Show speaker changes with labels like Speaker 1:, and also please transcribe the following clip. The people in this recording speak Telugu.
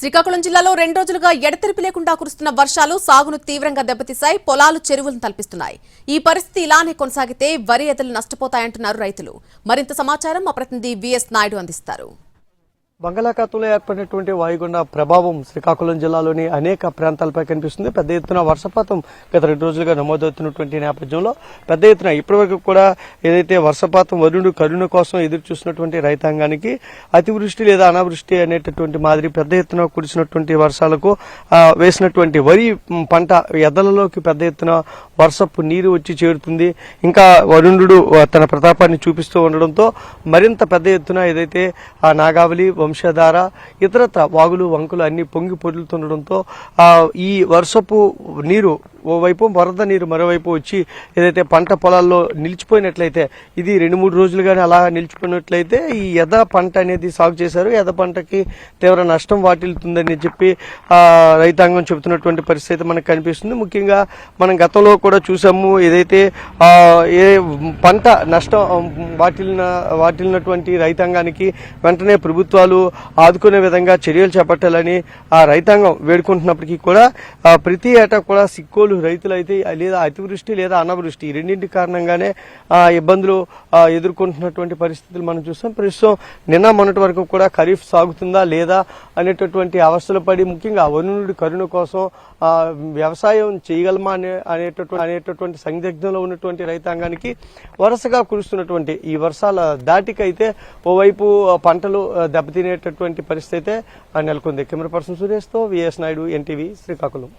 Speaker 1: శ్రీకాకుళం జిల్లాలో 2 రోజులుగా ఎడతెరిపి లేకుండా కురుస్తున్న వర్షాలు సాగును తీవ్రంగా దెబ్బతీశాయి. పొలాలు చెరువులను తలపిస్తున్నాయి. ఈ పరిస్థితి ఇలానే కొనసాగితే వరి ఎదలు నష్టపోతాయంటున్నారు రైతులు. మరింత సమాచారం మా ప్రతినిధి విఎస్ నాయుడు అందిస్తారు.
Speaker 2: బంగాళాఖాతంలో ఏర్పడినటువంటి వాయుగుండ ప్రభావం శ్రీకాకుళం జిల్లాలోని అనేక ప్రాంతాలపై కనిపిస్తుంది. పెద్ద ఎత్తున వర్షపాతం గత 2 రోజులుగా నమోదవుతున్నటువంటి నేపథ్యంలో పెద్ద ఎత్తున ఇప్పటివరకు కూడా ఏదైతే వర్షపాతం వరుణుడు కరుణ కోసం ఎదురు చూసినటువంటి రైతాంగానికి అతివృష్టి లేదా అనావృష్టి అనేటటువంటి మాదిరి పెద్ద ఎత్తున కురిసినటువంటి వర్షాలకు వేసినటువంటి వరి పంట ఎదలలోకి పెద్ద ఎత్తున వర్షపు నీరు వచ్చి చేరుతుంది. ఇంకా వరుణుడు తన ప్రతాపాన్ని చూపిస్తూ ఉండడంతో మరింత పెద్ద ఎత్తున ఏదైతే ఆ నాగావళి, వంశధార, ఇతరత్ర వాగులు వంకులు అన్ని పొంగి పొర్లుతుండడంతో ఈ వర్షపు నీరు ఓవైపు, వరద నీరు మరోవైపు వచ్చి ఏదైతే పంట పొలాల్లో నిలిచిపోయినట్లయితే, ఇది 2-3 రోజులుగానే అలా నిలిచిపోయినట్లయితే ఈ ఎద పంట అనేది సాగు చేశారు. ఎద పంటకి తీవ్ర నష్టం వాటిల్లుతుందని చెప్పి రైతాంగం చెబుతున్నటువంటి పరిస్థితి మనకు కనిపిస్తుంది. ముఖ్యంగా మనం గతంలో కూడా చూసాము, ఏదైతే ఏ పంట నష్టం వాటిల్లినటువంటి రైతాంగానికి వెంటనే ప్రభుత్వాలు ఆదుకునే విధంగా చర్యలు చేపట్టాలని ఆ రైతాంగం వేడుకుంటున్నప్పటికీ కూడా ప్రతి ఏటా కూడా సిక్కోలు రైతులు అయితే లేదా అతివృష్టి లేదా అనావృష్టి రెండింటి కారణంగానే ఇబ్బందులు ఎదుర్కొంటున్నటువంటి పరిస్థితులు మనం చూస్తాం. ప్రస్తుతం నిన్న మొన్నటి వరకు కూడా ఖరీఫ్ సాగుతుందా లేదా అనేటటువంటి అవస్థలు పడి, ముఖ్యంగా వరుణుడి కరుణ కోసం వ్యవసాయం చేయగలమా అనేటటువంటి సందిగ్ధంలో ఉన్నటువంటి రైతాంగానికి వరుసగా కురుస్తున్నటువంటి ఈ వర్షాల దాటికైతే ఓవైపు పంటలు దెబ్బతినేటటువంటి పరిస్థితి అయితే నెలకొంది. కెమెరా పర్సన్ సురేష్తో విఎస్ నాయుడు, ఎన్టీవీ, శ్రీకాకుళం.